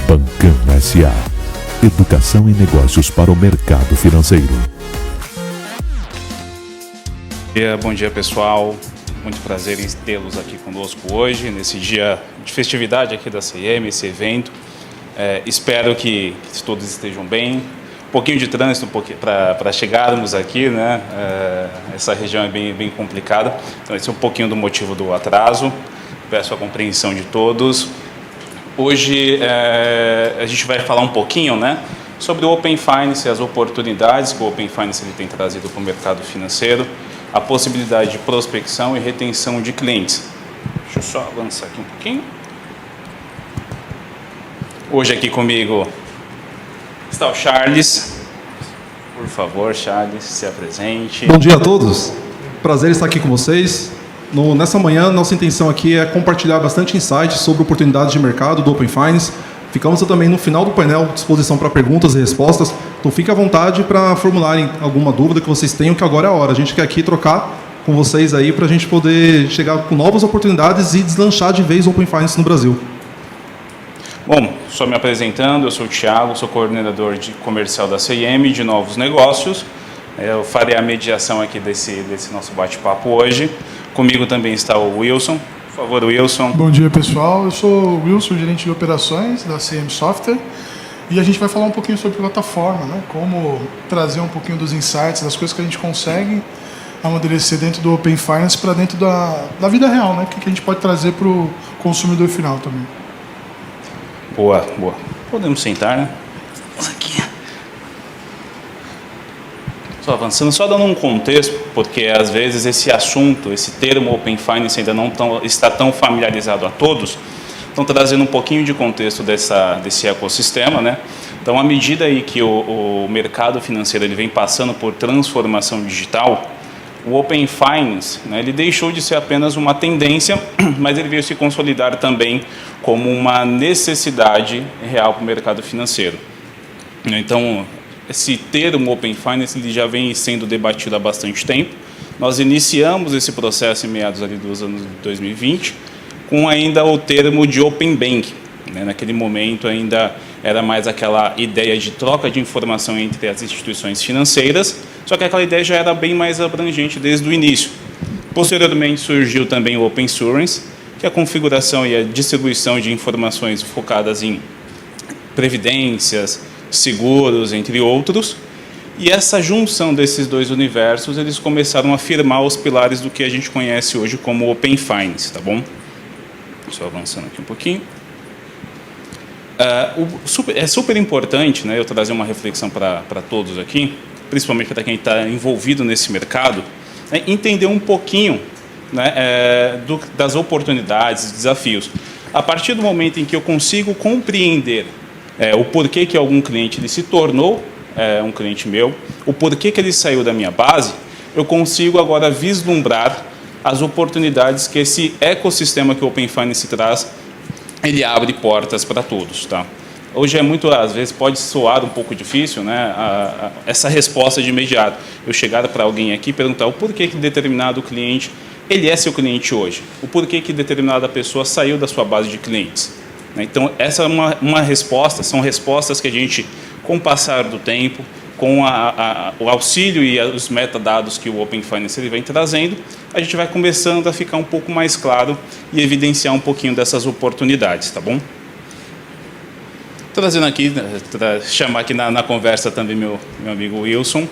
Bancam S.A. Educação e negócios para o mercado financeiro. Bom dia, pessoal. Muito prazer em tê-los aqui conosco hoje, nesse dia de festividade aqui da CIEM, esse evento. Espero que todos estejam bem. Um pouquinho de trânsito para chegarmos aqui, né? Essa região é bem complicada, então esse é um pouquinho do motivo do atraso. Peço a compreensão de todos. Hoje a gente vai falar um pouquinho, né, sobre o Open Finance, as oportunidades que o Open Finance ele tem trazido para o mercado financeiro, a possibilidade de prospecção e retenção de clientes. Deixa eu só avançar aqui um pouquinho. Hoje aqui comigo está o Charles. Por favor, Charles, se apresente. Bom dia a todos. Prazer estar aqui com vocês. Nessa manhã, nossa intenção aqui é compartilhar bastante insights sobre oportunidades de mercado do Open Finance. Ficamos também no final do painel à disposição para perguntas e respostas. Então fique à vontade para formularem alguma dúvida que vocês tenham, que agora é a hora. A gente quer aqui trocar com vocês aí para a gente poder chegar com novas oportunidades e deslanchar de vez o Open Finance no Brasil. Bom, só me apresentando, eu sou o Thiago, sou coordenador de comercial da CIEM de novos negócios. Eu farei a mediação aqui desse nosso bate-papo hoje. Comigo também está o Wilson. Por favor, Wilson. Bom dia, pessoal. Eu sou o Wilson, gerente de operações da CIEM Software. E a gente vai falar um pouquinho sobre plataforma, né? Como trazer um pouquinho dos insights, das coisas que a gente consegue amadurecer dentro do Open Finance para dentro da vida real, né? O que a gente pode trazer para o consumidor final também. Boa. Podemos sentar, né? Aqui. Só avançando, só dando um contexto, porque às vezes esse assunto, esse termo Open Finance ainda não está tão familiarizado a todos. Então, trazendo um pouquinho de contexto desse ecossistema, né? Então, à medida aí que o mercado financeiro ele vem passando por transformação digital, o Open Finance, né, ele deixou de ser apenas uma tendência, mas ele veio se consolidar também como uma necessidade real para o mercado financeiro. Então, esse termo Open Finance ele já vem sendo debatido há bastante tempo. Nós iniciamos esse processo em meados ali dos anos de 2020, com ainda o termo de Open Bank. Né? Naquele momento ainda era mais aquela ideia de troca de informação entre as instituições financeiras, só que aquela ideia já era bem mais abrangente desde o início. Posteriormente surgiu também o Open Insurance, que é a configuração e a distribuição de informações focadas em previdências, seguros, entre outros. E essa junção desses dois universos, eles começaram a firmar os pilares do que a gente conhece hoje como Open Finance, tá bom? Só avançando aqui um pouquinho. É super importante, né, eu trazer uma reflexão para todos aqui, principalmente para quem está envolvido nesse mercado, né, entender um pouquinho, né, das oportunidades, desafios. A partir do momento em que eu consigo compreender o porquê que algum cliente ele se tornou um cliente meu, o porquê que ele saiu da minha base, eu consigo agora vislumbrar as oportunidades que esse ecossistema que o Open Finance traz, ele abre portas para todos, tá? Hoje às vezes pode soar um pouco difícil, né, essa resposta de imediato. Eu chegar para alguém aqui e perguntar o porquê que determinado cliente, ele é seu cliente hoje, o porquê que determinada pessoa saiu da sua base de clientes. Então, essa é uma resposta, são respostas que a gente, com o passar do tempo, com o auxílio e os metadados que o Open Finance ele vem trazendo, a gente vai começando a ficar um pouco mais claro e evidenciar um pouquinho dessas oportunidades, tá bom? Trazendo aqui, chamar aqui na conversa também meu amigo Wilson,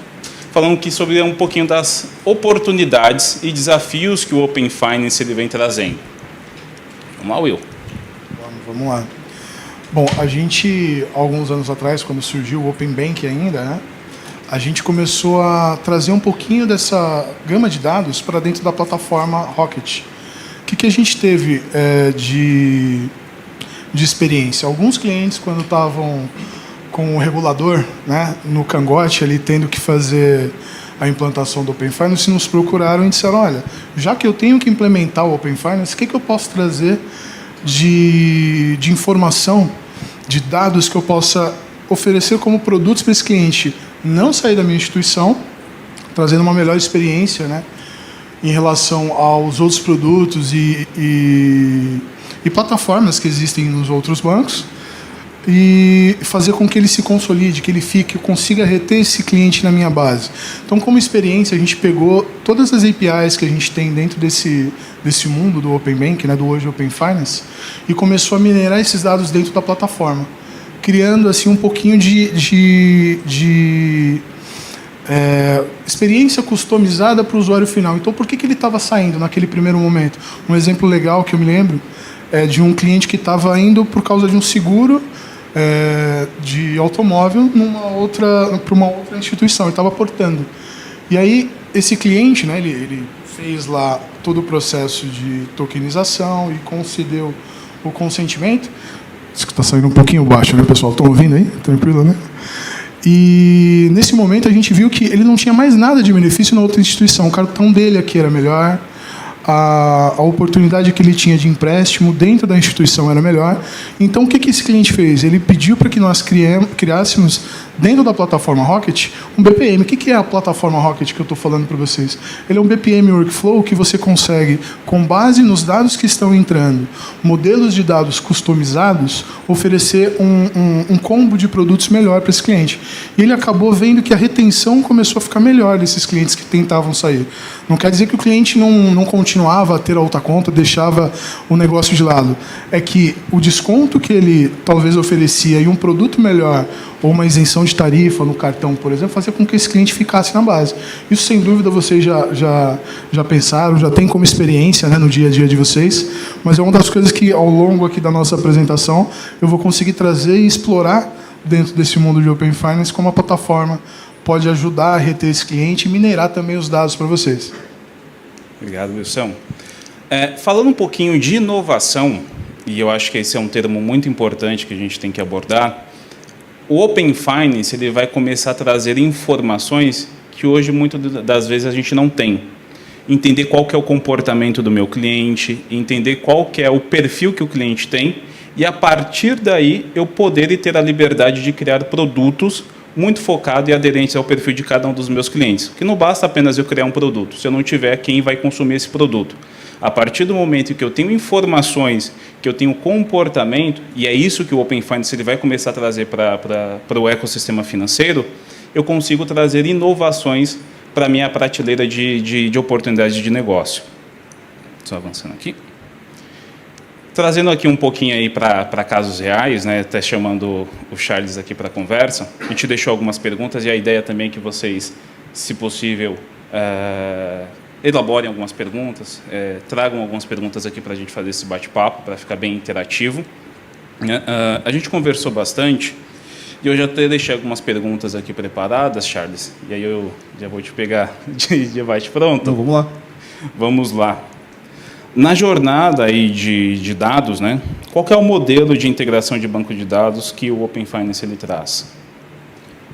falando aqui sobre um pouquinho das oportunidades e desafios que o Open Finance ele vem trazendo. Vamos lá, Will. Vamos lá. Bom, a gente, alguns anos atrás, quando surgiu o Open Bank ainda, né, a gente começou a trazer um pouquinho dessa gama de dados para dentro da plataforma Rocket. O que a gente teve de experiência? Alguns clientes, quando estavam com o regulador, né, no cangote, ali tendo que fazer a implantação do Open Finance, nos procuraram e disseram, olha, já que eu tenho que implementar o Open Finance, o que eu posso trazer de informação, de dados que eu possa oferecer como produtos para esse cliente não sair da minha instituição, trazendo uma melhor experiência, né, em relação aos outros produtos e plataformas que existem nos outros bancos, e fazer com que ele se consolide, que ele fique, eu consiga reter esse cliente na minha base. Então, como experiência, a gente pegou todas as APIs que a gente tem dentro desse mundo do Open Bank, né, do hoje Open Finance, e começou a minerar esses dados dentro da plataforma, criando assim um pouquinho de experiência customizada para o usuário final. Então, por que ele estava saindo naquele primeiro momento? Um exemplo legal que eu me lembro é de um cliente que estava indo por causa de um seguro de automóvel para uma outra instituição, ele estava portando. E aí, esse cliente, né, ele fez lá todo o processo de tokenização e concedeu o consentimento. Isso que está saindo um pouquinho baixo, né, pessoal? Estão ouvindo aí? Tranquilo, né? E nesse momento a gente viu que ele não tinha mais nada de benefício na outra instituição. O cartão dele aqui era melhor, a oportunidade que ele tinha de empréstimo dentro da instituição era melhor. Então, o que esse cliente fez? Ele pediu para que nós criássemos, dentro da plataforma Rocket, um BPM. O que é a plataforma Rocket que eu estou falando para vocês? Ele é um BPM Workflow que você consegue, com base nos dados que estão entrando, modelos de dados customizados, oferecer um combo de produtos melhor para esse cliente. E ele acabou vendo que a retenção começou a ficar melhor desses clientes que tentavam sair. Não quer dizer que o cliente não continuava a ter a outra conta, deixava o negócio de lado. É que o desconto que ele talvez oferecia e um produto melhor, ou uma isenção de tarifa no cartão, por exemplo, fazia com que esse cliente ficasse na base. Isso, sem dúvida, vocês já pensaram, já tem como experiência, né, no dia a dia de vocês, mas é uma das coisas que, ao longo aqui da nossa apresentação, eu vou conseguir trazer e explorar dentro desse mundo de Open Finance, como a plataforma pode ajudar a reter esse cliente e minerar também os dados para vocês. Obrigado, Wilson. Falando um pouquinho de inovação, e eu acho que esse é um termo muito importante que a gente tem que abordar, o Open Finance ele vai começar a trazer informações que hoje, muitas das vezes, a gente não tem. Entender qual que é o comportamento do meu cliente, entender qual que é o perfil que o cliente tem, e, a partir daí, eu poder e ter a liberdade de criar produtos muito focados e aderentes ao perfil de cada um dos meus clientes. Que não basta apenas eu criar um produto, se eu não tiver quem vai consumir esse produto. A partir do momento que eu tenho informações, que eu tenho comportamento, e é isso que o Open Finance ele vai começar a trazer para o ecossistema financeiro, eu consigo trazer inovações para a minha prateleira de oportunidades de negócio. Só avançando aqui. Trazendo aqui um pouquinho aí para casos reais, né, até chamando o Charles aqui para a conversa, a gente deixou algumas perguntas e a ideia também é que vocês, se possível, elaborem algumas perguntas, tragam algumas perguntas aqui para a gente fazer esse bate-papo, para ficar bem interativo. A gente conversou bastante e eu já até deixei algumas perguntas aqui preparadas, Charles, e aí eu já vou te pegar de bate-pronto. Então, vamos lá. Vamos lá. Na jornada aí de dados, né, qual que é o modelo de integração de banco de dados que o Open Finance ele traz?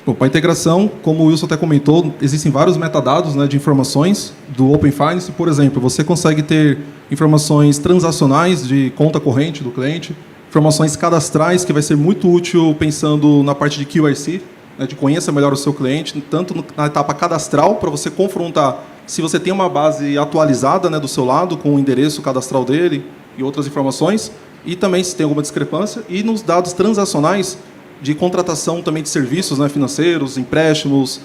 Bom, para a integração, como o Wilson até comentou, existem vários metadados, né, de informações do Open Finance. Por exemplo, você consegue ter informações transacionais de conta corrente do cliente, informações cadastrais, que vai ser muito útil pensando na parte de QIC, né, de conheça melhor o seu cliente, tanto na etapa cadastral, para você confrontar se você tem uma base atualizada, né, do seu lado, com o endereço cadastral dele e outras informações, e também se tem alguma discrepância, e nos dados transacionais de contratação também de serviços, né, financeiros, empréstimos,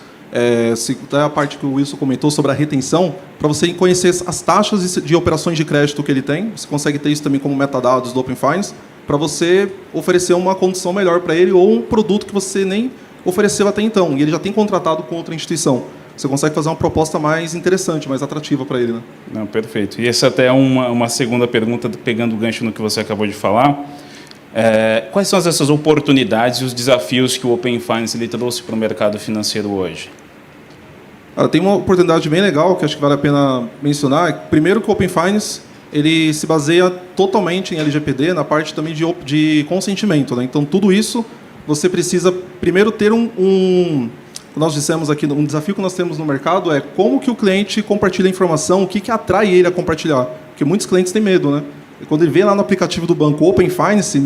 até a parte que o Wilson comentou sobre a retenção, para você conhecer as taxas de operações de crédito que ele tem, você consegue ter isso também como metadados do Open Finance, para você oferecer uma condição melhor para ele ou um produto que você nem ofereceu até então, e ele já tem contratado com outra instituição. Você consegue fazer uma proposta mais interessante, mais atrativa para ele, né? Não, perfeito. E essa até é uma segunda pergunta, pegando o gancho no que você acabou de falar. Quais são essas oportunidades e os desafios que o Open Finance ele trouxe para o mercado financeiro hoje? Tem uma oportunidade bem legal que acho que vale a pena mencionar. Primeiro que o Open Finance ele se baseia totalmente em LGPD, na parte também de consentimento, né? Então, tudo isso você precisa primeiro ter nós dissemos aqui, um desafio que nós temos no mercado é como que o cliente compartilha a informação, o que atrai ele a compartilhar. Porque muitos clientes têm medo, né? E quando ele vê lá no aplicativo do banco Open Finance,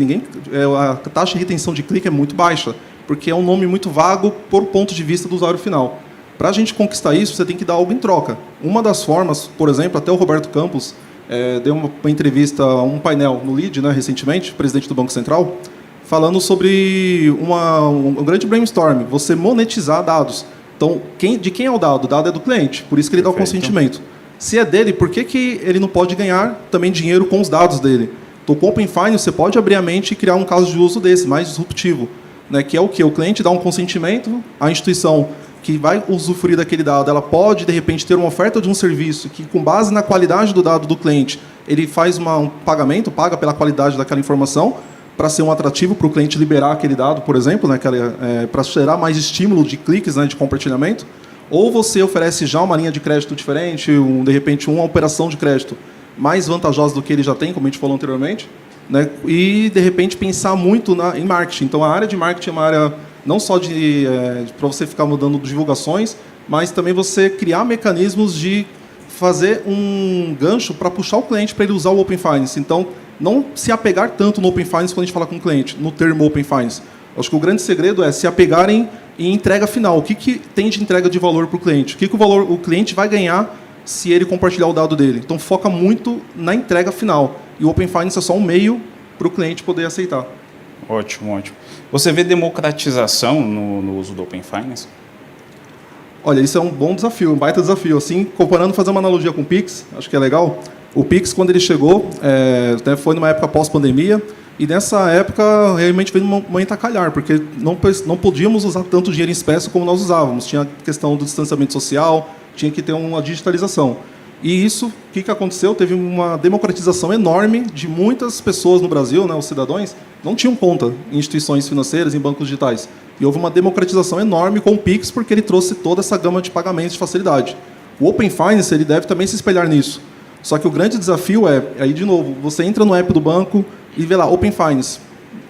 a taxa de retenção de clique é muito baixa, porque é um nome muito vago por ponto de vista do usuário final. Para a gente conquistar isso, você tem que dar algo em troca. Uma das formas, por exemplo, até o Roberto Campos deu uma entrevista, um painel no LEAD, né, recentemente, presidente do Banco Central, falando sobre um grande brainstorm, você monetizar dados. Então, de quem é o dado? O dado é do cliente, por isso que ele dá o consentimento. Se é dele, por que ele não pode ganhar também dinheiro com os dados dele? Então, com o Open Finance, você pode abrir a mente e criar um caso de uso desse, mais disruptivo, né? Que é o quê? O cliente dá um consentimento, a instituição que vai usufruir daquele dado, ela pode, de repente, ter uma oferta de um serviço que, com base na qualidade do dado do cliente, ele faz um pagamento, paga pela qualidade daquela informação, para ser um atrativo para o cliente liberar aquele dado, por exemplo, né, para gerar mais estímulo de cliques, né, de compartilhamento. Ou você oferece já uma linha de crédito diferente, de repente uma operação de crédito mais vantajosa do que ele já tem, como a gente falou anteriormente, né, e, de repente, pensar muito em marketing. Então, a área de marketing é uma área não só para você ficar mudando divulgações, mas também você criar mecanismos de fazer um gancho para puxar o cliente para ele usar o Open Finance. Então, não se apegar tanto no Open Finance quando a gente fala com o cliente, no termo Open Finance. Acho que o grande segredo é se apegarem em entrega final. O que tem de entrega de valor para o cliente? O que o cliente vai ganhar se ele compartilhar o dado dele? Então, foca muito na entrega final. E o Open Finance é só um meio para o cliente poder aceitar. Ótimo, ótimo. Você vê democratização no uso do Open Finance? Olha, isso é um bom desafio, um baita desafio. Assim, comparando, fazer uma analogia com o Pix, acho que é legal. O Pix, quando ele chegou, foi numa época pós-pandemia, e nessa época realmente veio um momento a calhar, porque não podíamos usar tanto dinheiro em espécie como nós usávamos. Tinha a questão do distanciamento social, tinha que ter uma digitalização. E isso, o que aconteceu? Teve uma democratização enorme de muitas pessoas no Brasil, né, os cidadãos, não tinham conta em instituições financeiras, em bancos digitais. E houve uma democratização enorme com o Pix, porque ele trouxe toda essa gama de pagamentos de facilidade. O Open Finance ele deve também se espelhar nisso. Só que o grande desafio aí de novo, você entra no app do banco e vê lá, Open Finance.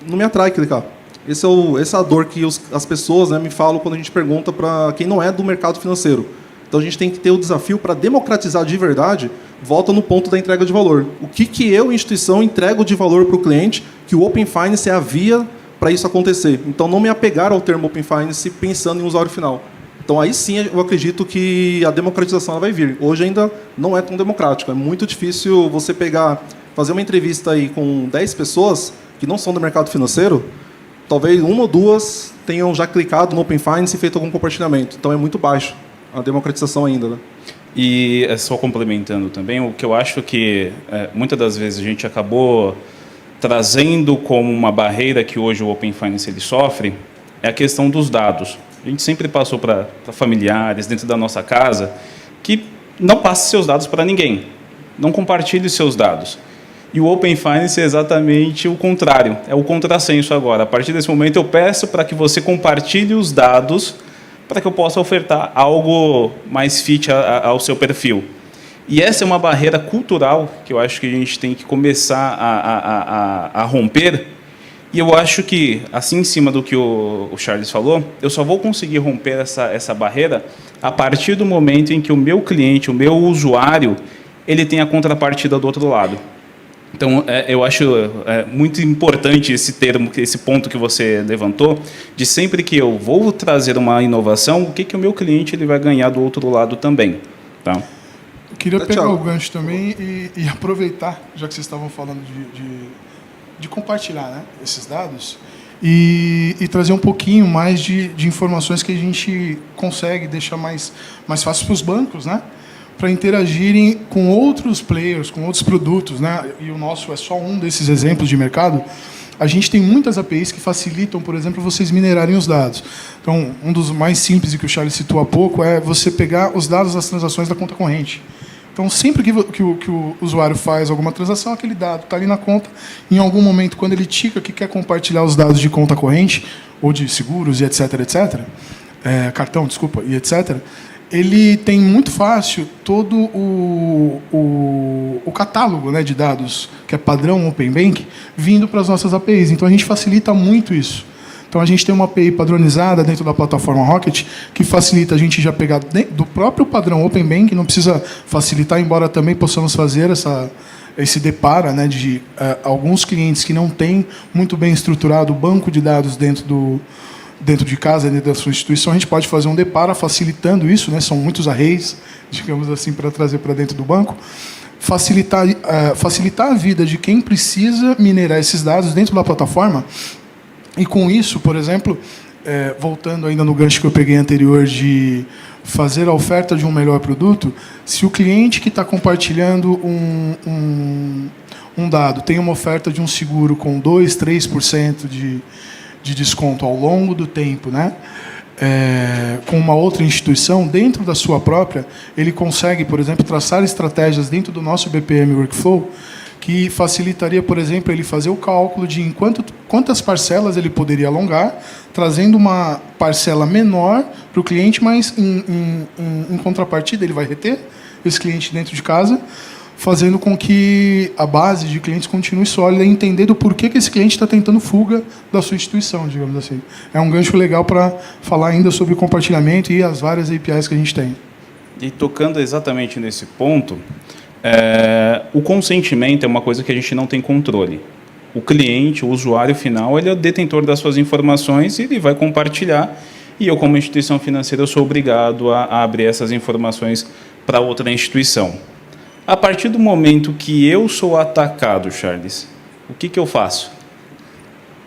Não me atrai clicar. Essa é a dor que as pessoas, né, me falam quando a gente pergunta para quem não é do mercado financeiro. Então, a gente tem que ter o desafio para democratizar de verdade, volta no ponto da entrega de valor. O que eu, instituição, entrego de valor para o cliente, que o Open Finance é a via para isso acontecer. Então, não me apegar ao termo Open Finance pensando em usuário final. Então, aí sim, eu acredito que a democratização ela vai vir. Hoje ainda não é tão democrático. É muito difícil você fazer uma entrevista aí com 10 pessoas que não são do mercado financeiro, talvez uma ou duas tenham já clicado no Open Finance e feito algum compartilhamento. Então, é muito baixo a democratização ainda, né? E só complementando também, o que eu acho que muitas das vezes a gente acabou trazendo como uma barreira que hoje o Open Finance ele sofre é a questão dos dados. A gente sempre passou para familiares dentro da nossa casa que não passe seus dados para ninguém, não compartilhe seus dados. E o Open Finance é exatamente o contrário, é o contrassenso agora. A partir desse momento eu peço para que você compartilhe os dados para que eu possa ofertar algo mais fit ao seu perfil. E essa é uma barreira cultural que eu acho que a gente tem que começar a romper. E eu acho que, assim em cima do que o Charles falou, eu só vou conseguir romper essa barreira a partir do momento em que o meu cliente, o meu usuário, ele tem a contrapartida do outro lado. Então, eu acho muito importante esse termo, esse ponto que você levantou, de sempre que eu vou trazer uma inovação, o que o meu cliente ele vai ganhar do outro lado também. Tá? Eu queria pegar o gancho também e aproveitar, já que vocês estavam falando de compartilhar, né, esses dados, e trazer um pouquinho mais de informações que a gente consegue deixar mais fácil para os bancos, né? Para interagirem com outros players, com outros produtos, né? E o nosso é só um desses exemplos de mercado. A gente tem muitas APIs que facilitam, por exemplo, vocês minerarem os dados. Então, um dos mais simples e que o Charles citou há pouco é você pegar os dados das transações da conta corrente. Então, sempre que o usuário faz alguma transação, aquele dado está ali na conta. Em algum momento, quando ele tica que quer compartilhar os dados de conta corrente, ou de seguros e etc., cartão, desculpa, e etc., ele tem muito fácil todo o catálogo, né, de dados, que é padrão Open Bank, vindo para as nossas APIs. Então, a gente facilita muito isso. Então, a gente tem uma API padronizada dentro da plataforma Rocket, que facilita a gente já pegar do próprio padrão Open Bank, não precisa facilitar, embora também possamos fazer esse depara, né, de alguns clientes que não têm muito bem estruturado o banco de dados dentro de casa, dentro da sua instituição, a gente pode fazer um depara facilitando isso, né? São muitos arrays, digamos assim, para trazer para dentro do banco. Facilitar a vida de quem precisa minerar esses dados dentro da plataforma E com isso, por exemplo, voltando ainda no gancho que eu peguei anterior de fazer a oferta de um melhor produto, se o cliente que está compartilhando um dado tem uma oferta de um seguro com 2%, 3% de desconto ao longo do tempo, né? Com uma outra instituição, dentro da sua própria, ele consegue, por exemplo, traçar estratégias dentro do nosso BPM Workflow que facilitaria, por exemplo, ele fazer o cálculo de quantas parcelas ele poderia alongar, trazendo uma parcela menor para o cliente, mas em contrapartida ele vai reter esse cliente dentro de casa, fazendo com que a base de clientes continue sólida e entender do porquê que esse cliente está tentando fuga da sua instituição, digamos assim. É um gancho legal para falar ainda sobre compartilhamento e as várias APIs que a gente tem. E tocando exatamente nesse ponto, o consentimento é uma coisa que a gente não tem controle. O cliente, o usuário final, ele é o detentor das suas informações e ele vai compartilhar. E eu, como instituição financeira, eu sou obrigado a abrir essas informações para outra instituição. A partir do momento que eu sou atacado, Charles, o que eu faço?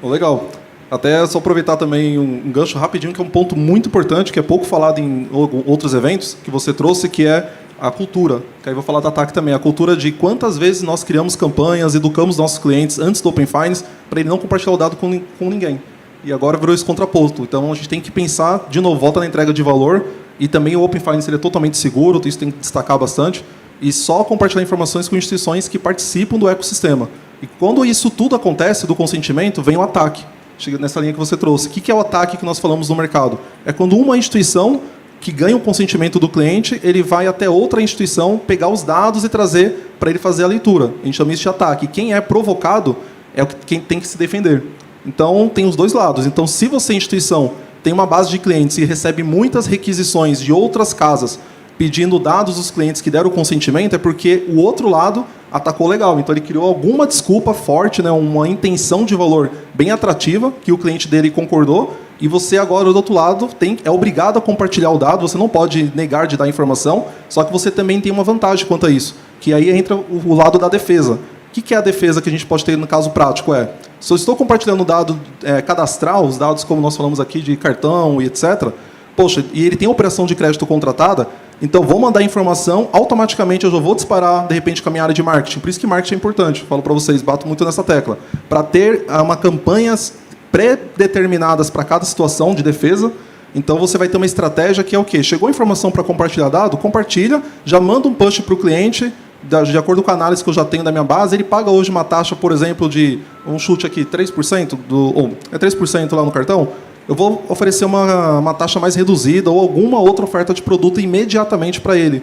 Legal. Até só aproveitar também um gancho rapidinho, que é um ponto muito importante, que é pouco falado em outros eventos, que você trouxe, que é a cultura. Que aí vou falar da ataque também. A cultura de quantas vezes nós criamos campanhas, educamos nossos clientes antes do Open Finance, para ele não compartilhar o dado com ninguém. E agora virou esse contraposto. Então, a gente tem que pensar, de novo, volta na entrega de valor, e também o Open Finance ele é totalmente seguro, isso tem que destacar bastante, e só compartilhar informações com instituições que participam do ecossistema. E quando isso tudo acontece, do consentimento, vem o ataque. Chega nessa linha que você trouxe. O que é o ataque que nós falamos no mercado? É quando uma instituição que ganha o consentimento do cliente, ele vai até outra instituição pegar os dados e trazer para ele fazer a leitura. A gente chama isso de ataque. Quem é provocado é quem tem que se defender. Então, tem os dois lados. Então, se você, instituição, tem uma base de clientes e recebe muitas requisições de outras casas pedindo dados dos clientes que deram o consentimento, é porque o outro lado atacou legal. Então, ele criou alguma desculpa forte, né, uma intenção de valor bem atrativa, que o cliente dele concordou, e você agora, do outro lado, é obrigado a compartilhar o dado, você não pode negar de dar informação, só que você também tem uma vantagem quanto a isso, que aí entra o lado da defesa. O que é a defesa que a gente pode ter no caso prático? Se eu estou compartilhando o dado cadastral, os dados como nós falamos aqui de cartão e etc., poxa, e ele tem operação de crédito contratada, então vou mandar informação, automaticamente eu já vou disparar, de repente, com a minha área de marketing. Por isso que marketing é importante, falo para vocês, bato muito nessa tecla, para ter uma campanhas pré-determinadas para cada situação de defesa. Então você vai ter uma estratégia que é o quê? Chegou a informação para compartilhar dado, compartilha, já manda um push para o cliente, de acordo com a análise que eu já tenho da minha base, ele paga hoje uma taxa, por exemplo, de, um chute aqui, 3%, ou 3% lá no cartão, eu vou oferecer uma taxa mais reduzida ou alguma outra oferta de produto imediatamente para ele.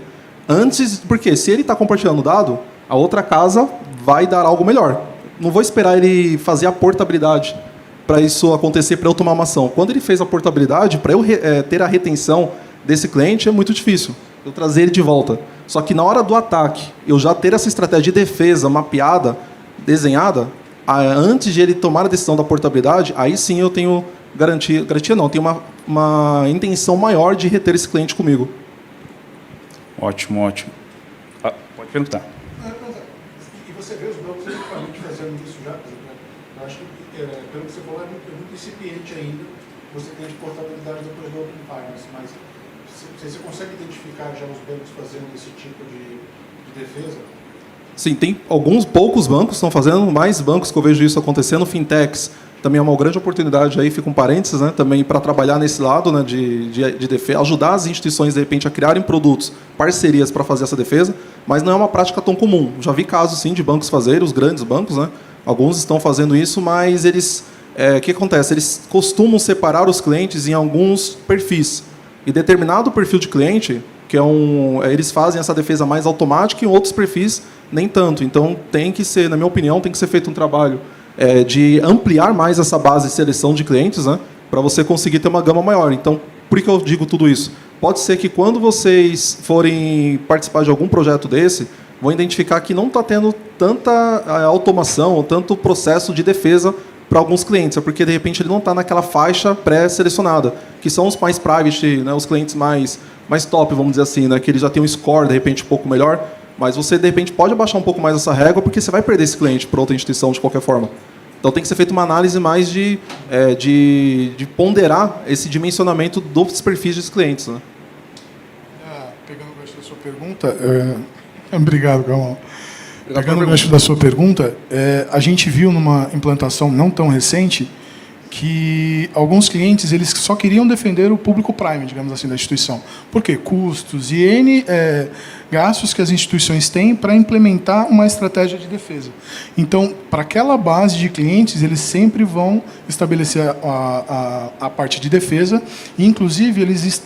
Antes, porque se ele está compartilhando dado, a outra casa vai dar algo melhor. Não vou esperar ele fazer a portabilidade para isso acontecer, para eu tomar uma ação. Quando ele fez a portabilidade, para eu ter a retenção desse cliente, é muito difícil. Eu trazer ele de volta. Só que na hora do ataque, eu já ter essa estratégia de defesa mapeada, desenhada, antes de ele tomar a decisão da portabilidade, aí sim eu tenho garantia não, tenho uma intenção maior de reter esse cliente comigo. Ótimo, ótimo. Pode perguntar. E você vê os bancos efetivamente fazendo isso já? Eu acho que, pelo que você falou, é muito incipiente ainda. Você tem de portabilidade depois do Open Finance, mas você consegue identificar já os bancos fazendo esse tipo de defesa? Sim, tem poucos bancos que estão fazendo, mais bancos que eu vejo isso acontecendo, fintechs, também é uma grande oportunidade, aí fica um parênteses, né, também para trabalhar nesse lado, né, de defesa, ajudar as instituições, de repente, a criarem produtos, parcerias para fazer essa defesa, mas não é uma prática tão comum. Já vi casos, sim, de bancos fazerem, os grandes bancos, né, alguns estão fazendo isso, mas eles, o que acontece? Eles costumam separar os clientes em alguns perfis, e determinado perfil de cliente, que eles fazem essa defesa mais automática, e em outros perfis, nem tanto. Então, tem que ser, na minha opinião, tem que ser feito um trabalho de ampliar mais essa base de seleção de clientes, né, para você conseguir ter uma gama maior. Então, por que eu digo tudo isso? Pode ser que quando vocês forem participar de algum projeto desse, vão identificar que não está tendo tanta automação ou tanto processo de defesa para alguns clientes, é porque, de repente, ele não está naquela faixa pré-selecionada, que são os mais private, né, os clientes mais top, vamos dizer assim, né, que eles já têm um score, de repente, um pouco melhor, mas você, de repente, pode abaixar um pouco mais essa régua, porque você vai perder esse cliente para outra instituição de qualquer forma. Então, tem que ser feita uma análise mais de de ponderar esse dimensionamento dos perfis dos clientes, né? Pegando o gancho da sua pergunta, obrigado, Galvão. Pegando o gancho da sua pergunta, a gente viu numa implantação não tão recente que alguns clientes eles só queriam defender o público prime, digamos assim, da instituição. Por quê? Custos e N gastos que as instituições têm para implementar uma estratégia de defesa. Então, para aquela base de clientes, eles sempre vão estabelecer a parte de defesa e, inclusive, eles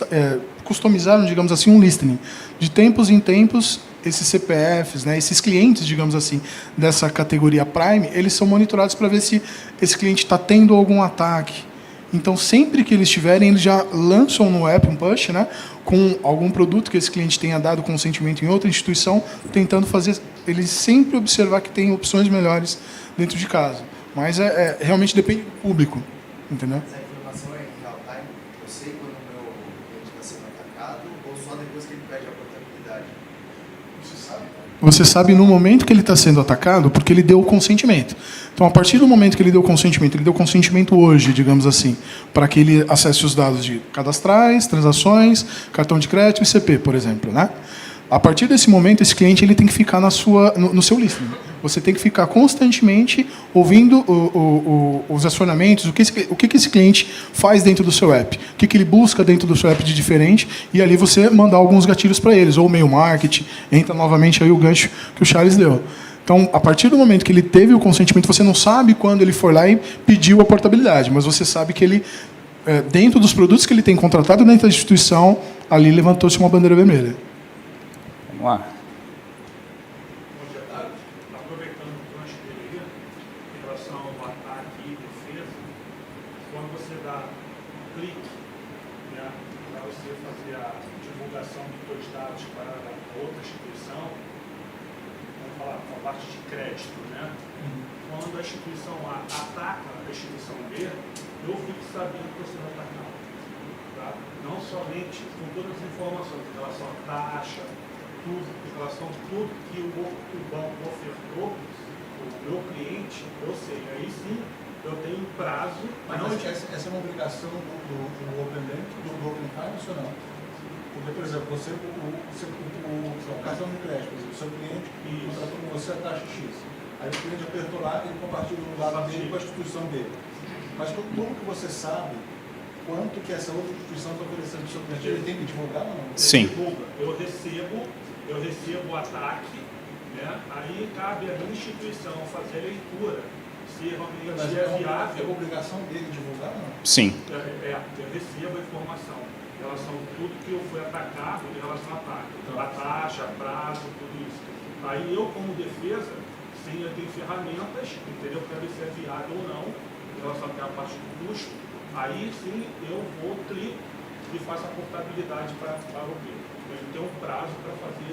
customizaram, digamos assim, um listening. De tempos em tempos, esses CPFs, né, esses clientes, digamos assim, dessa categoria Prime, eles são monitorados para ver se esse cliente está tendo algum ataque. Então, sempre que eles tiverem, eles já lançam no app um push, né, com algum produto que esse cliente tenha dado consentimento em outra instituição, tentando fazer eles sempre observar que tem opções melhores dentro de casa. Mas realmente depende do público, entendeu? Essa informação é em real time? Eu sei quando o meu cliente está sendo atacado ou só depois que ele pede a portabilidade? Você sabe no momento que ele está sendo atacado, porque ele deu o consentimento. Então, a partir do momento que ele deu consentimento hoje, digamos assim, para que ele acesse os dados de cadastrais, transações, cartão de crédito e CP, por exemplo, né? A partir desse momento, esse cliente ele tem que ficar no seu listening. Você tem que ficar constantemente ouvindo os acionamentos, o que esse cliente faz dentro do seu app, o que ele busca dentro do seu app de diferente, e ali você mandar alguns gatilhos para eles, ou mail marketing, entra novamente aí o gancho que o Charles deu. Então, a partir do momento que ele teve o consentimento, você não sabe quando ele for lá e pediu a portabilidade, mas você sabe que ele, dentro dos produtos que ele tem contratado dentro da instituição, ali levantou-se uma bandeira vermelha. Vamos lá. Aproveitando o gancho dele em relação ao ataque e defesa, quando você dá um clique, né, para você fazer a divulgação dos seus dados para outra instituição, vamos falar com a parte de crédito, né? Quando a instituição A ataca a instituição B, eu fico sabendo que você vai atacar. Tá? Não somente com todas as informações em relação à taxa, tudo, em relação a tudo que o banco ofertou, o meu cliente, eu sei, aí sim eu tenho um prazo. Mas não, essa é uma obrigação do Open Bank, do Open Finance ou não? Porque, por exemplo, o cartão de crédito, por exemplo, o seu cliente contratou com você a taxa X. Aí o cliente apertou lá e ele compartilha o lado dele com a instituição dele. Mas como que você sabe quanto que essa outra instituição está oferecendo para o seu cliente? Ele tem que divulgar ou não? Sim. Eu recebo o ataque, né? Aí cabe a minha instituição fazer a leitura, se realmente é viável. É obrigação dele divulgar ou não? Sim. Eu recebo a informação em relação a tudo que eu fui atacado em relação ao ataque. A taxa, prazo, tudo isso. Aí eu, como defesa, sim, eu tenho ferramentas, entendeu? Para ver se é viável ou não, em relação à parte do custo. Aí sim eu vou clico e faço a portabilidade para o B. Ele tem um prazo para fazer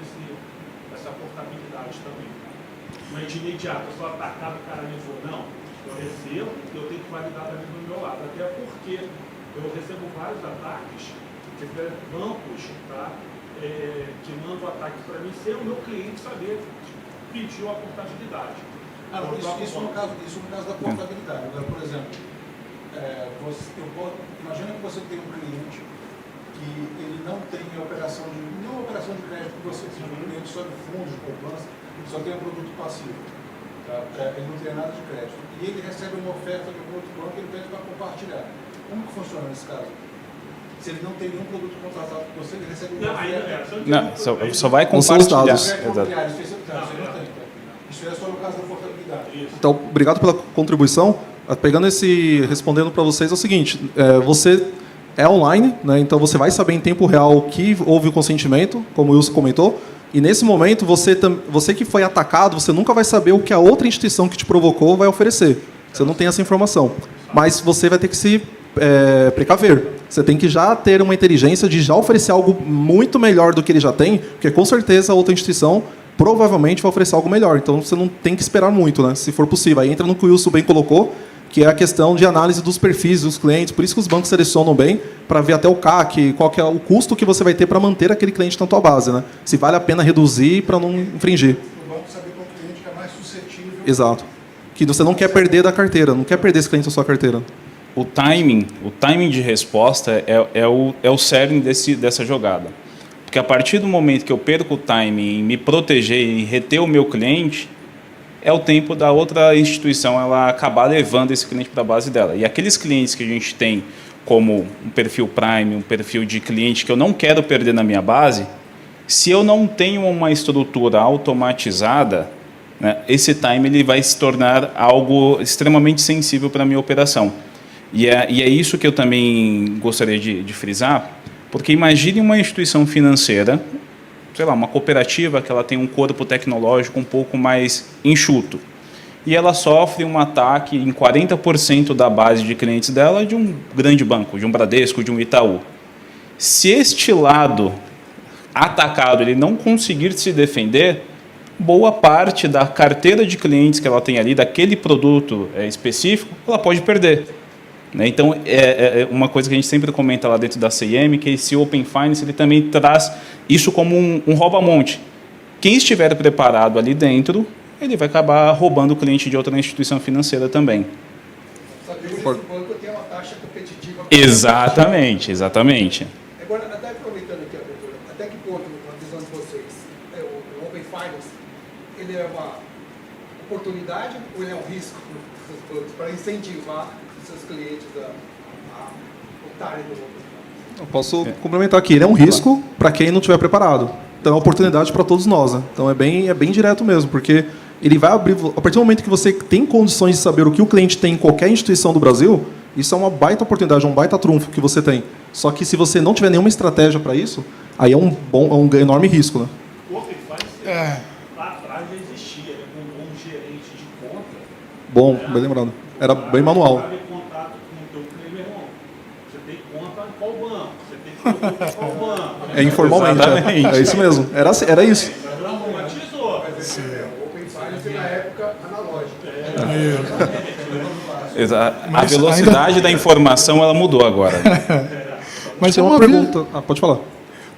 essa portabilidade também. Não é de imediato, eu sou atacado, o cara levou. Não, eu recebo e eu tenho que validar também do meu lado. Até porque eu recebo vários ataques, bancos, tá? Que mandam ataque para mim sem o meu cliente saber pediu a portabilidade. Isso no caso da portabilidade. Agora, por exemplo, imagina que você tem um cliente que ele não tem operação de crédito com você, seja um cliente só de fundos, de poupança, só tem um produto passivo. Tá? Ele não tem nada de crédito. E ele recebe uma oferta de um outro banco e ele pede para compartilhar. Como que funciona nesse caso? Se ele não tem nenhum produto contratado com você, ele recebe uma oferta. Não, só vai compartilhar. Isso é só no caso da portabilidade. Então, obrigado pela contribuição. Respondendo para vocês é o seguinte, você é online, né, então você vai saber em tempo real que houve o consentimento, como o Wilson comentou, e nesse momento, você que foi atacado, você nunca vai saber o que a outra instituição que te provocou vai oferecer. Você não tem essa informação. Mas você vai ter que se precaver. Você tem que já ter uma inteligência de já oferecer algo muito melhor do que ele já tem, porque com certeza a outra instituição provavelmente vai oferecer algo melhor. Então você não tem que esperar muito, né, se for possível. Aí entra no que o Wilson bem colocou, que é a questão de análise dos perfis dos clientes. Por isso que os bancos selecionam bem, para ver até o CAC, qual que é o custo que você vai ter para manter aquele cliente na tua base, né? Se vale a pena reduzir para não infringir. O banco saber qual cliente que é mais suscetível. Exato. Que você não quer perder da carteira, não quer perder esse cliente da sua carteira. o timing de resposta é o cerne dessa jogada. Porque a partir do momento que eu perco o timing em me proteger e reter o meu cliente, é o tempo da outra instituição ela acabar levando esse cliente para a base dela. E aqueles clientes que a gente tem como um perfil Prime, um perfil de cliente que eu não quero perder na minha base, se eu não tenho uma estrutura automatizada, né, esse time ele vai se tornar algo extremamente sensível para a minha operação. E é isso que eu também gostaria de frisar, porque imagine uma instituição financeira, sei lá, uma cooperativa que ela tem um corpo tecnológico um pouco mais enxuto, e ela sofre um ataque em 40% da base de clientes dela de um grande banco, de um Bradesco, de um Itaú. Se este lado atacado ele não conseguir se defender, boa parte da carteira de clientes que ela tem ali, daquele produto específico, ela pode perder. Então, é uma coisa que a gente sempre comenta lá dentro da CIM, que esse Open Finance ele também traz isso como um rouba-monte. Quem estiver preparado ali dentro, ele vai acabar roubando o cliente de outra instituição financeira também. Só que esse banco tem uma taxa competitiva. Exatamente. Agora, até aproveitando aqui a abertura, até que ponto, na visão de vocês, o Open Finance, ele é uma oportunidade ou ele é um risco para incentivar os seus clientes a optarem pelo Open Finance? Eu posso complementar aqui. Ele é um risco para quem não estiver preparado. Então é uma oportunidade para todos nós. Né? Então é bem direto mesmo, porque ele vai abrir... A partir do momento que você tem condições de saber o que o cliente tem em qualquer instituição do Brasil, isso é uma baita oportunidade, um baita trunfo que você tem. Só que se você não tiver nenhuma estratégia para isso, aí é um enorme risco. Né? O Open Finance, lá atrás já existia, com um gerente de conta. Bom, bem lembrado. Era bem manual. Você tem contato com o teu cliente, meu irmão. Você tem conta em qual banco? Você tem conta em qual banco? É informalmente. É isso mesmo. Era isso. Mas não automatizou. O Open Finance na época analógica. A velocidade da informação ela mudou agora. Mas Tem uma pergunta. Pode falar.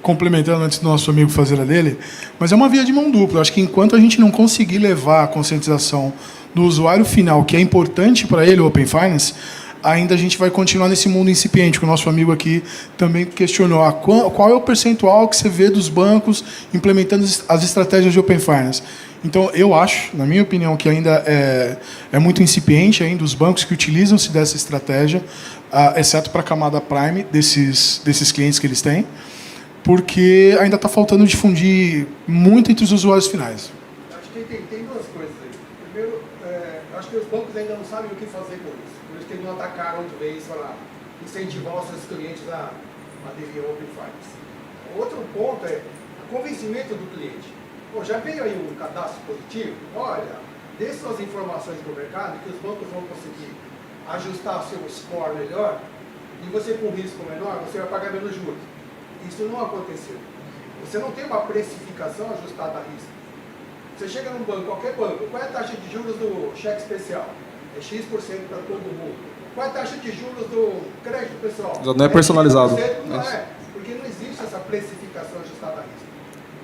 Complementando antes do nosso amigo fazer a dele, mas é uma via de mão dupla. Acho que enquanto a gente não conseguir levar a conscientização do usuário final, que é importante para ele, o Open Finance, ainda a gente vai continuar nesse mundo incipiente, que o nosso amigo aqui também questionou. Qual é o percentual que você vê dos bancos implementando as estratégias de Open Finance? Então, eu acho, na minha opinião, que ainda é muito incipiente ainda os bancos que utilizam-se dessa estratégia, exceto para a camada Prime desses clientes que eles têm, porque ainda está faltando difundir muito entre os usuários finais. Acho que tem duas coisas aí. Primeiro, acho que os bancos ainda não sabem o que fazer com isso. Por isso que eles não atacaram de vez para incentivar os seus clientes a aderir ao Open Finance. Outro ponto é o convencimento do cliente. Pô, já veio aí um cadastro positivo? Olha, dê suas informações para o mercado que os bancos vão conseguir ajustar seu score melhor e você com risco menor, você vai pagar menos juros. Isso não aconteceu. Você não tem uma precificação ajustada a risco. Você chega num banco, qualquer banco, qual é a taxa de juros do cheque especial? É X% para todo mundo. Qual é a taxa de juros do crédito pessoal? Já não é personalizado. Não é, porque não existe essa precificação ajustada a risco.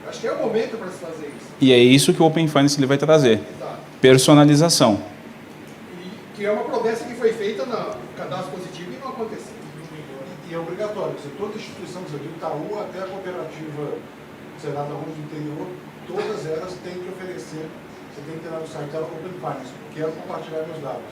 Acho que é o momento para se fazer isso. E é isso que o Open Finance ele vai trazer. Exato. Personalização. E que é uma promessa que foi feita no cadastro positivo e não aconteceu. E é obrigatório. Toda instituição, do Itaú até a cooperativa Serasa Ramos do Interior, todas elas têm que oferecer, você tem que ter lá no site dela Open Finance, quero compartilhar meus dados.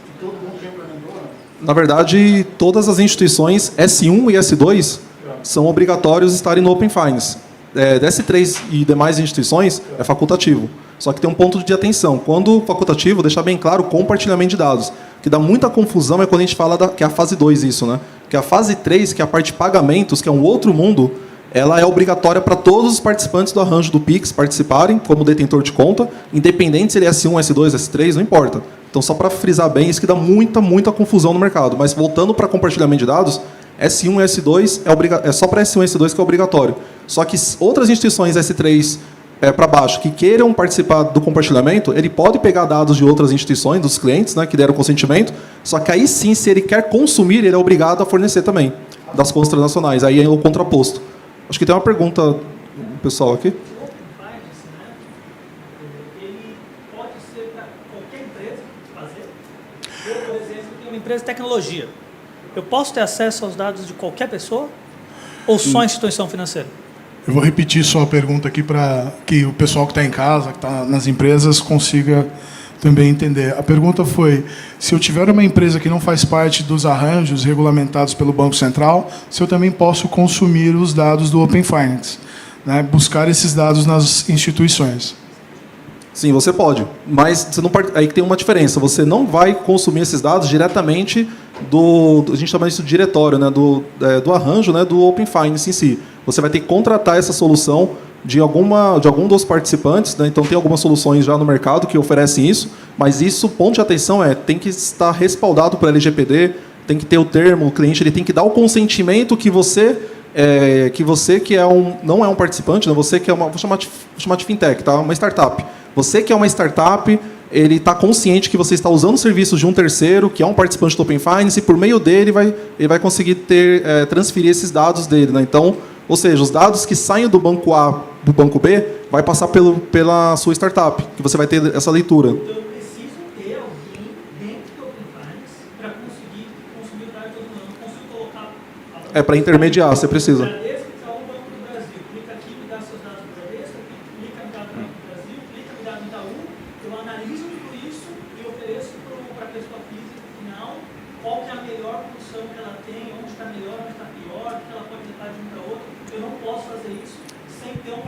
E todo mundo já implementou, né? Na verdade, todas as instituições S1 e S2 são obrigatórios estarem no Open Finance. S3 e demais instituições é facultativo. Só que tem um ponto de atenção. Quando facultativo, deixar bem claro o compartilhamento de dados. O que dá muita confusão é quando a gente fala que é a fase 2 isso, né? Que a fase 3, que é a parte de pagamentos, que é um outro mundo, ela é obrigatória para todos os participantes do arranjo do Pix participarem como detentor de conta, independente se ele é S1, S2, S3, não importa. Então, só para frisar bem, isso que dá muita confusão no mercado. Mas voltando para compartilhamento de dados, S1 e S2 é só para S1 e S2 que é obrigatório. Só que outras instituições S3 para baixo que queiram participar do compartilhamento, ele pode pegar dados de outras instituições, dos clientes, né, que deram consentimento, só que aí sim, se ele quer consumir, ele é obrigado a fornecer também, das contas transnacionais. Aí é o contraposto. Acho que tem uma pergunta, pessoal, aqui. O Open Finance, né, ele pode ser para qualquer empresa fazer? Eu, por exemplo, tenho uma empresa de tecnologia. Eu posso ter acesso aos dados de qualquer pessoa? Ou só a instituição financeira? Eu vou repetir só a pergunta aqui para que o pessoal que está em casa, que está nas empresas, consiga também entender. A pergunta foi, se eu tiver uma empresa que não faz parte dos arranjos regulamentados pelo Banco Central, se eu também posso consumir os dados do Open Finance, né? Buscar esses dados nas instituições. Sim, você pode, mas você não, aí que tem uma diferença. Você não vai consumir esses dados diretamente a gente chama isso de diretório, né, do arranjo, né, do Open Finance em si. Você vai ter que contratar essa solução de algum dos participantes, né? Então tem algumas soluções já no mercado que oferecem isso, mas isso, ponto de atenção tem que estar respaldado por LGPD, tem que ter o termo, o cliente ele tem que dar o consentimento que você não é um participante, né? Você que é vou chamar de fintech, tá? Uma startup. Você que é uma startup, ele está consciente que você está usando serviços de um terceiro, que é um participante do Open Finance, e por meio dele ele vai conseguir transferir esses dados dele, né? Então, ou seja, os dados que saem do banco A para o banco B vai passar pela sua startup, que você vai ter essa leitura. Então, eu preciso ter alguém dentro do Open Finance para conseguir consumir o dado de todo mundo. Eu não consigo colocar... Para intermediar, você precisa. Bradesco, então, o Banco do Brasil. Clica aqui, me dá seus dados do Bradesco, clica, me dá do Banco do Brasil, clica, me dá do Itaú, eu analiso tudo isso e ofereço para a pessoa física, final, qual que é a melhor função que ela tem, onde está melhor, onde está pior, o que ela pode levar de um para outro. Eu não posso fazer isso sem ter um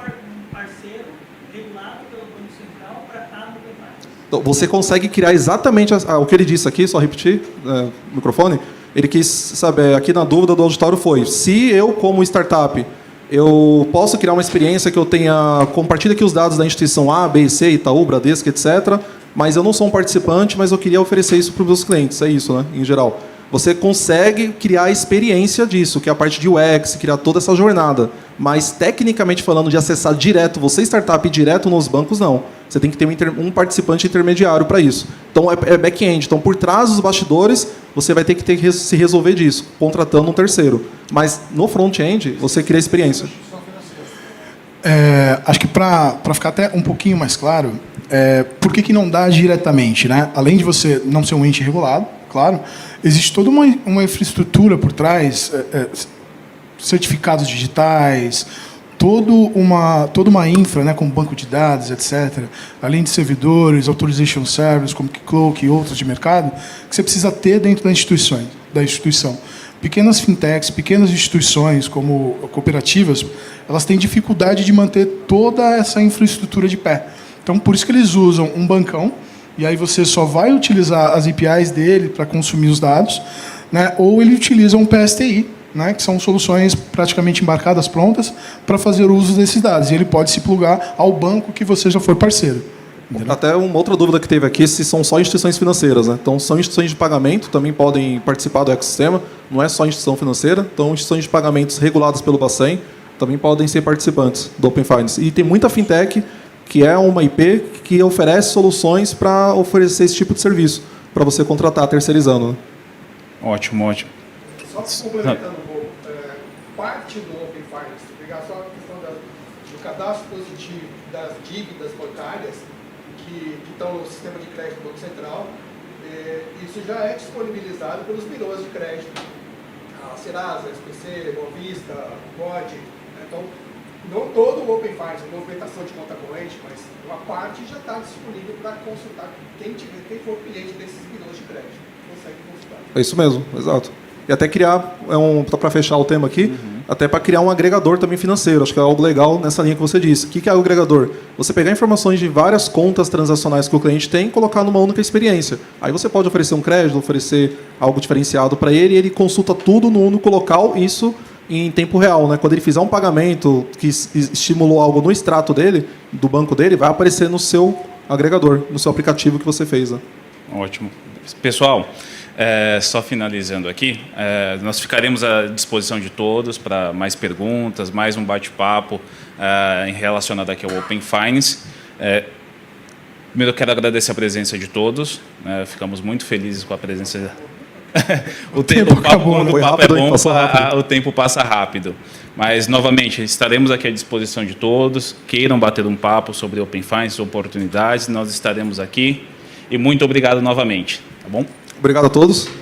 parceiro regulado pelo Banco Central para estar no Open Finance. Então, você consegue criar exatamente o que ele disse aqui, só repetir o microfone. Ele quis saber, aqui na dúvida do auditório foi, se eu, como startup, eu posso criar uma experiência que eu tenha, compartilha aqui os dados da instituição A, B, C, Itaú, Bradesco, etc., mas eu não sou um participante, mas eu queria oferecer isso para os meus clientes, é isso, né, em geral. Você consegue criar a experiência disso, que é a parte de UX, criar toda essa jornada. Mas, tecnicamente falando, de acessar direto, você startup direto nos bancos, não. Você tem que ter um participante intermediário para isso. Então, é back-end. Então, por trás dos bastidores, você vai ter que se resolver disso, contratando um terceiro. Mas, no front-end, você cria a experiência. Acho que para ficar até um pouquinho mais claro, por que não dá diretamente, né? Além de você não ser um ente regulado, claro, existe toda uma infraestrutura por trás, certificados digitais, toda uma infra, né, como banco de dados, etc., além de servidores, authorization service, como Keycloak e outros de mercado, que você precisa ter dentro da instituição. Pequenas fintechs, pequenas instituições, como cooperativas, elas têm dificuldade de manter toda essa infraestrutura de pé. Então, por isso que eles usam um bancão, e aí você só vai utilizar as APIs dele para consumir os dados, né? Ou ele utiliza um PSTI, né? Que são soluções praticamente embarcadas prontas para fazer o uso desses dados. E ele pode se plugar ao banco que você já for parceiro. Entendeu? Até uma outra dúvida que teve aqui, se são só instituições financeiras, né? Então, são instituições de pagamento, também podem participar do ecossistema, não é só instituição financeira. Então, instituições de pagamentos reguladas pelo Bacen também podem ser participantes do Open Finance. E tem muita fintech que é uma IP que oferece soluções para oferecer esse tipo de serviço, para você contratar terceirizando. Né? Ótimo, ótimo. Só complementando um pouco, parte do Open Finance, pegar só a questão do cadastro positivo das dívidas bancárias que estão no sistema de crédito do Banco Central, isso já é disponibilizado pelos birôs de crédito, a Serasa, a SPC, Boa Vista, COD. Então, não todo o Open Finance, a movimentação de conta corrente, mas uma parte já está disponível para consultar quem for cliente desses birôs de crédito. Consegue consultar. É isso mesmo, exato. E até criar, para fechar o tema aqui, até para criar um agregador também financeiro. Acho que é algo legal nessa linha que você disse. O que é o agregador? Você pegar informações de várias contas transacionais que o cliente tem e colocar numa única experiência. Aí você pode oferecer um crédito, oferecer algo diferenciado para ele, e ele consulta tudo no único local, isso em tempo real, né? Quando ele fizer um pagamento que estimulou algo no extrato dele, do banco dele, vai aparecer no seu agregador, no seu aplicativo que você fez. Né? Ótimo. Pessoal, só finalizando aqui, nós ficaremos à disposição de todos para mais perguntas, mais um bate-papo relacionado aqui ao Open Finance. Primeiro, eu quero agradecer a presença de todos. Ficamos muito felizes com a presença. O tempo acabou, quando o papo é bom, o tempo passa rápido. Mas, novamente, estaremos aqui à disposição de todos. Queiram bater um papo sobre Open Finance, oportunidades, nós estaremos aqui. E muito obrigado novamente. Tá bom? Obrigado a todos.